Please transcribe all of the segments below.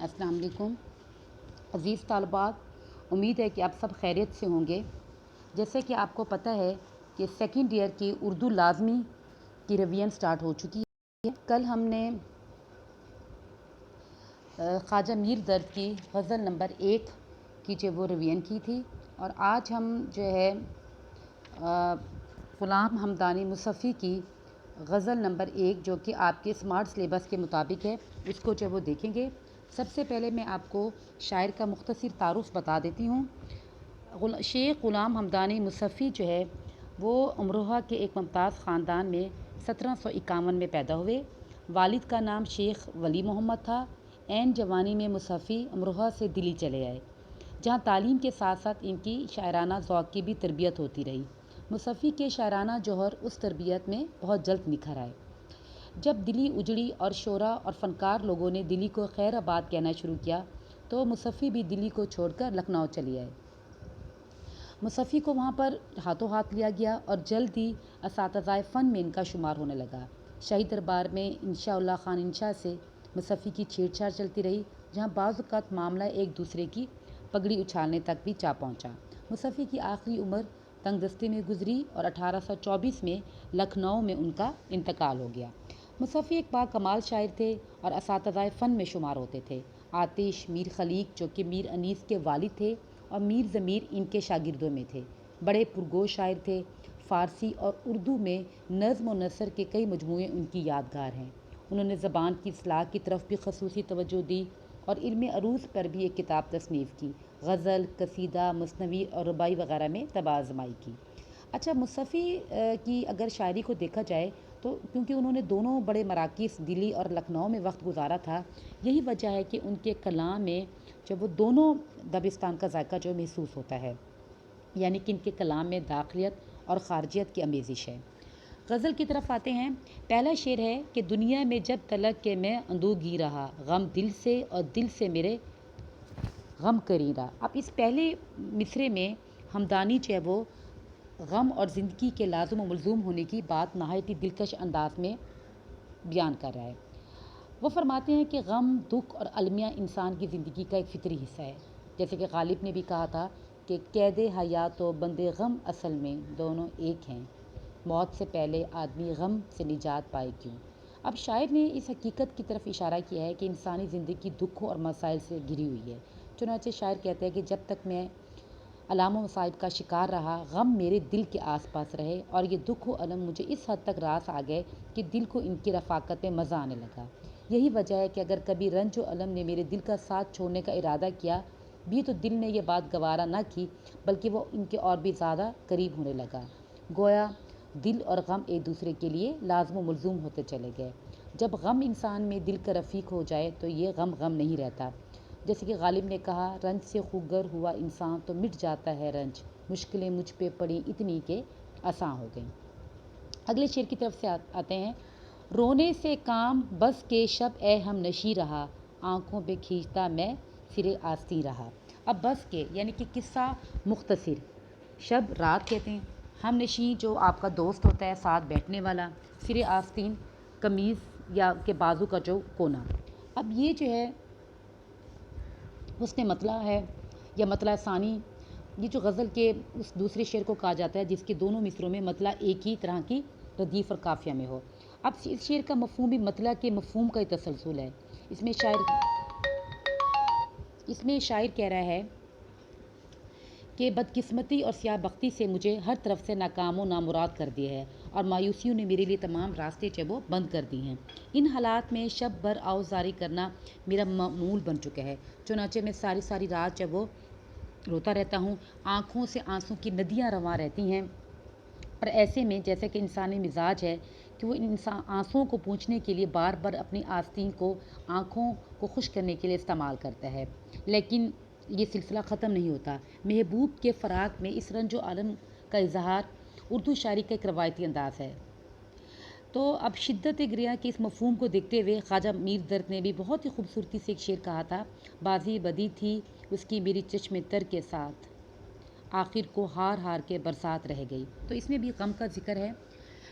السلام علیکم عزیز طالبات، امید ہے کہ آپ سب خیریت سے ہوں گے۔ جیسے کہ آپ کو پتہ ہے کہ سیکنڈ ایئر کی اردو لازمی کی ریویژن سٹارٹ ہو چکی ہے۔ کل ہم نے خواجہ میر درد کی غزل نمبر 1 کی جو وہ ریویژن کی تھی، اور آج ہم جو ہے غلام حمدانی مصفی کی غزل نمبر 1 جو کہ آپ کے اسمارٹ سلیبس کے مطابق ہے، اس کو جو وہ دیکھیں گے۔ سب سے پہلے میں آپ کو شاعر کا مختصر تعارف بتا دیتی ہوں۔ شیخ غلام حمدانی مصفی جو ہے وہ امروہہ کے ایک ممتاز خاندان میں 1751 میں پیدا ہوئے۔ والد کا نام شیخ ولی محمد تھا۔ عین جوانی میں مصفی امروہہ سے دلی چلے آئے، جہاں تعلیم کے ساتھ ساتھ ان کی شاعرانہ ذوق کی بھی تربیت ہوتی رہی۔ مصفی کے شاعرانہ جوہر اس تربیت میں بہت جلد نکھر آئے۔ جب دلی اجڑی اور شعراء اور فنکار لوگوں نے دلی کو خیر آباد کہنا شروع کیا تو مصفی بھی دلی کو چھوڑ کر لکھنؤ چلی آئے۔ مصفی کو وہاں پر ہاتھوں ہاتھ لیا گیا اور جلد ہی اساتذہ فن میں ان کا شمار ہونے لگا۔ شاہی دربار میں انشاء اللہ خان انشاء سے مصفی کی چھیڑ چھاڑ چلتی رہی، جہاں بعض اوقات معاملہ ایک دوسرے کی پگڑی اچھالنے تک بھی جا پہنچا۔ مصفی کی آخری عمر تنگ دستی میں گزری اور 1824 میں لکھنؤ میں ان کا انتقال ہو گیا۔ مصفی ایک باکمال شاعر تھے اور اساتذہ فن میں شمار ہوتے تھے۔ آتش میر خلیق جو کہ میر انیس کے والد تھے اور میر ضمیر ان کے شاگردوں میں تھے، بڑے پرگوش شاعر تھے۔ فارسی اور اردو میں نظم و نثر کے کئی مجموعے ان کی یادگار ہیں۔ انہوں نے زبان کی اصلاح کی طرف بھی خصوصی توجہ دی اور علم عروض پر بھی ایک کتاب تصنیف کی، غزل، قصیدہ، مثنوی اور رباعی وغیرہ میں طبع آزمائی کی۔ اچھا، مصفی کی اگر شاعری کو دیکھا جائے تو کیونکہ انہوں نے دونوں بڑے مراکز دلی اور لکھنؤ میں وقت گزارا تھا، یہی وجہ ہے کہ ان کے کلام میں جب وہ دونوں دبستان کا ذائقہ جو محسوس ہوتا ہے، یعنی کہ ان کے کلام میں داخلیت اور خارجیت کی آمیزش ہے۔ غزل کی طرف آتے ہیں۔ پہلا شعر ہے کہ دنیا میں جب تلک کہ میں اندوگی رہا، غم دل سے اور دل سے میرے غم کری رہا۔ اب اس پہلے مصرے میں حمدانی جو ہے وہ غم اور زندگی کے لازم و ملزوم ہونے کی بات نہایت ہی دلکش انداز میں بیان کر رہا ہے۔ وہ فرماتے ہیں کہ غم، دکھ اور المیہ انسان کی زندگی کا ایک فطری حصہ ہے۔ جیسے کہ غالب نے بھی کہا تھا کہ قید حیات و بند غم اصل میں دونوں ایک ہیں، موت سے پہلے آدمی غم سے نجات پائے کیوں۔ اب شاعر نے اس حقیقت کی طرف اشارہ کیا ہے کہ انسانی زندگی دکھوں اور مسائل سے گھری ہوئی ہے۔ چنانچہ شاعر کہتے ہیں کہ جب تک میں علام و مصائب کا شکار رہا، غم میرے دل کے آس پاس رہے اور یہ دکھ و الم مجھے اس حد تک راس آ گئے کہ دل کو ان کی رفاقت میں مزہ آنے لگا۔ یہی وجہ ہے کہ اگر کبھی رنج و الم نے میرے دل کا ساتھ چھوڑنے کا ارادہ کیا بھی تو دل نے یہ بات گوارا نہ کی، بلکہ وہ ان کے اور بھی زیادہ قریب ہونے لگا۔ گویا دل اور غم ایک دوسرے کے لیے لازم و ملزوم ہوتے چلے گئے۔ جب غم انسان میں دل کا رفیق ہو جائے تو یہ غم غم نہیں رہتا۔ جیسے کہ غالب نے کہا، رنج سے خوگر ہوا انسان تو مٹ جاتا ہے رنج، مشکلیں مجھ پہ پڑیں اتنی کہ آساں ہو گئیں۔ اگلے شعر کی طرف سے آتے ہیں۔ رونے سے کام بس کے شب اے ہم نشیں رہا، آنکھوں پہ کھینچتا میں سرے آستین رہا۔ اب بس کے یعنی کہ قصہ مختصر، شب رات کہتے ہیں، ہم نشیں جو آپ کا دوست ہوتا ہے، ساتھ بیٹھنے والا، سرے آستین قمیض یا کے بازو کا جو کونا۔ اب یہ جو ہے اس نے مطلع ہے یا مطلع ثانی، یہ جو غزل کے اس دوسرے شعر کو کہا جاتا ہے جس کے دونوں مصروں میں مطلع ایک ہی طرح کی ردیف اور قافیہ میں ہو۔ اب اس شعر کا مفہوم بھی مطلع کے مفہوم کا ہی تسلسل ہے۔ اس میں شاعر کہہ رہا ہے کہ بدقسمتی اور سیاہ بختی سے مجھے ہر طرف سے ناکام و نامراد کر دیا ہے اور مایوسیوں نے میرے لیے تمام راستے جو وہ بند کر دی ہیں۔ ان حالات میں شب بھر آوازاری کرنا میرا معمول بن چکا ہے، چنانچہ میں ساری رات جب وہ روتا رہتا ہوں، آنکھوں سے آنسوں کی ندیاں رواں رہتی ہیں، اور ایسے میں جیسے کہ انسانی مزاج ہے کہ وہ آنسوؤں کو پونچھنے کے لیے بار بار اپنی آستین کو آنکھوں کو خشک کرنے کے لیے استعمال کرتا ہے، لیکن یہ سلسلہ ختم نہیں ہوتا۔ محبوب کے فراق میں اس رنج و الم کا اظہار اردو شاعری کا ایک روایتی انداز ہے۔ تو اب شدت گریہ کے اس مفہوم کو دیکھتے ہوئے خواجہ میر درد نے بھی بہت ہی خوبصورتی سے ایک شعر کہا تھا، بازی بدی تھی اس کی میری چشم تر کے ساتھ، آخر کو ہار ہار کے برسات رہ گئی۔ تو اس میں بھی غم کا ذکر ہے۔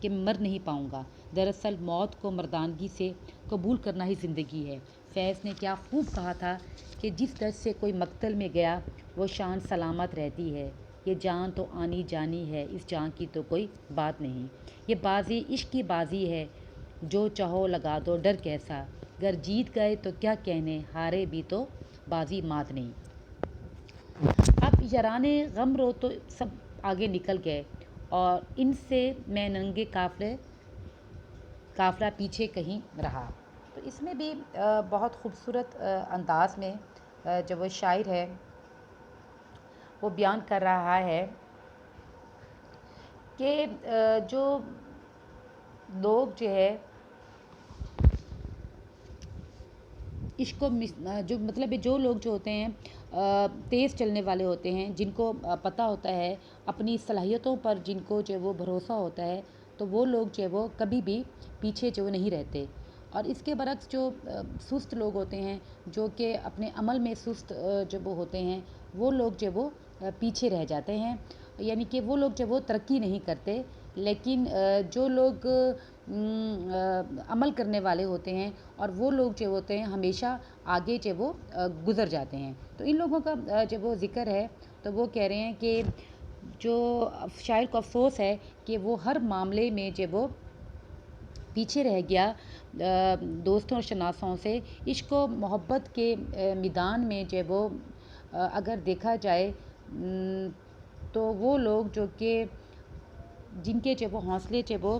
کہ مر نہیں پاؤں گا، دراصل موت کو مردانگی سے قبول کرنا ہی زندگی ہے۔ فیض نے کیا خوب کہا تھا کہ جس درد سے کوئی مقتل میں گیا وہ شان سلامت رہتی ہے، یہ جان تو آنی جانی ہے، اس جان کی تو کوئی بات نہیں، یہ بازی عشق کی بازی ہے، جو چاہو لگا دو ڈر کیسا، گر جیت گئے تو کیا کہنے، ہارے بھی تو بازی مات نہیں۔ اب یاران غم رو تو سب آگے نکل گئے اور ان سے میں ننگے قافلہ پیچھے کہیں رہا۔ تو اس میں بھی بہت خوبصورت انداز میں جو وہ شاعر ہے وہ بیان کر رہا ہے کہ جو لوگ جو ہے عشق و جو مطلب جو لوگ جو ہوتے ہیں تیز چلنے والے ہوتے ہیں، جن کو پتہ ہوتا ہے اپنی صلاحیتوں پر، جن کو جو وہ بھروسہ ہوتا ہے، تو وہ لوگ جو وہ کبھی بھی پیچھے جو نہیں رہتے۔ اور اس کے برعکس جو سست لوگ ہوتے ہیں، جو کہ اپنے عمل میں سست جو وہ ہوتے ہیں، وہ لوگ جو وہ پیچھے رہ جاتے ہیں، یعنی کہ وہ لوگ جو وہ ترقی نہیں کرتے۔ لیکن جو لوگ عمل کرنے والے ہوتے ہیں اور وہ لوگ جو ہوتے ہیں ہمیشہ آگے جو وہ گزر جاتے ہیں۔ تو ان لوگوں کا جب وہ ذکر ہے تو وہ کہہ رہے ہیں کہ جو شاعر کو افسوس ہے کہ وہ ہر معاملے میں جب وہ پیچھے رہ گیا دوستوں اور شناسوں سے۔ عشق و محبت کے میدان میں جب وہ اگر دیکھا جائے تو وہ لوگ جو کہ جن کے جو وہ حوصلے جو وہ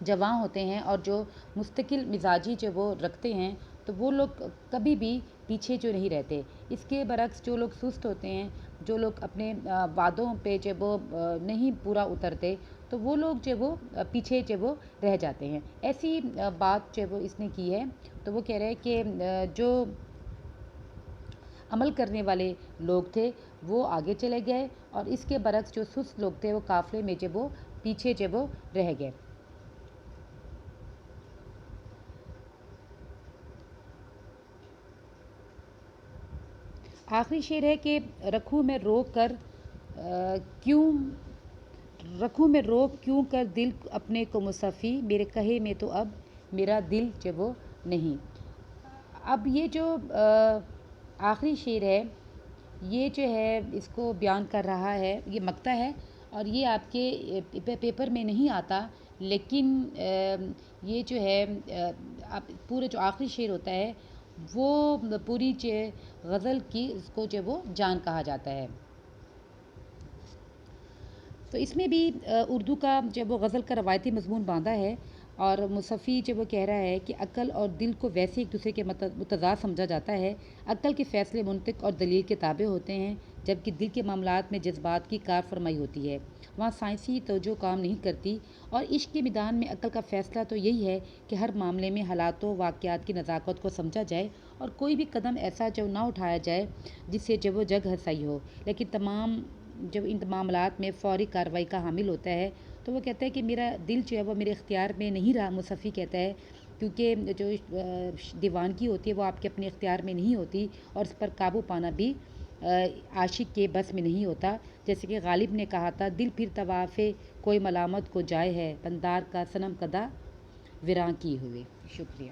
جواں ہوتے ہیں اور جو مستقل مزاجی جو وہ رکھتے ہیں، تو وہ لوگ کبھی بھی پیچھے جو نہیں رہتے۔ اس کے برعکس جو لوگ سست ہوتے ہیں، جو لوگ اپنے وعدوں پہ جب وہ نہیں پورا اترتے، تو وہ لوگ جو وہ پیچھے جو وہ رہ جاتے ہیں۔ ایسی بات جو وہ اس نے کی ہے، تو وہ کہہ رہے ہیں کہ جو عمل کرنے والے لوگ تھے وہ آگے چلے گئے اور اس کے برعکس جو سست لوگ تھے وہ قافلے میں جب وہ پیچھے جب وہ رہ گئے۔ آخری شعر ہے کہ رکھوں میں رو کیوں کر دل اپنے کو مصفی، میرے کہے میں تو اب میرا دل جو وہ نہیں۔ اب یہ جو آخری شعر ہے یہ جو ہے اس کو بیان کر رہا ہے، یہ مقطع ہے اور یہ آپ کے پیپر میں نہیں آتا، لیکن یہ جو ہے پورے جو آخری شعر ہوتا ہے وہ پوری غزل کی اس کو جو وہ جان کہا جاتا ہے۔ تو اس میں بھی اردو کا جب وہ غزل کا روایتی مضمون باندھا ہے اور مصفی جب وہ کہہ رہا ہے کہ عقل اور دل کو ویسے ایک دوسرے کے متضاد سمجھا جاتا ہے۔ عقل کے فیصلے منطق اور دلیل کے تابع ہوتے ہیں، جبکہ دل کے معاملات میں جذبات کی کار فرمائی ہوتی ہے، وہاں سائنسی توجہ کام نہیں کرتی۔ اور عشق کے میدان میں عقل کا فیصلہ تو یہی ہے کہ ہر معاملے میں حالات و واقعات کی نزاکت کو سمجھا جائے اور کوئی بھی قدم ایسا جو نہ اٹھایا جائے جس سے جب وہ جگ ہنسائی ہو، لیکن جب ان معاملات میں فوری کارروائی کا حامل ہوتا ہے۔ تو وہ کہتا ہے کہ میرا دل جو ہے وہ میرے اختیار میں نہیں رہا، مصفی کہتا ہے، کیونکہ جو دیوانگی ہوتی ہے وہ آپ کے اپنے اختیار میں نہیں ہوتی اور اس پر قابو پانا بھی عاشق کے بس میں نہیں ہوتا۔ جیسے کہ غالب نے کہا تھا، دل پھر طواف کوئی ملامت کو جائے ہے، پندار کا صنم کدہ ویراں کی ہوئے۔ شکریہ۔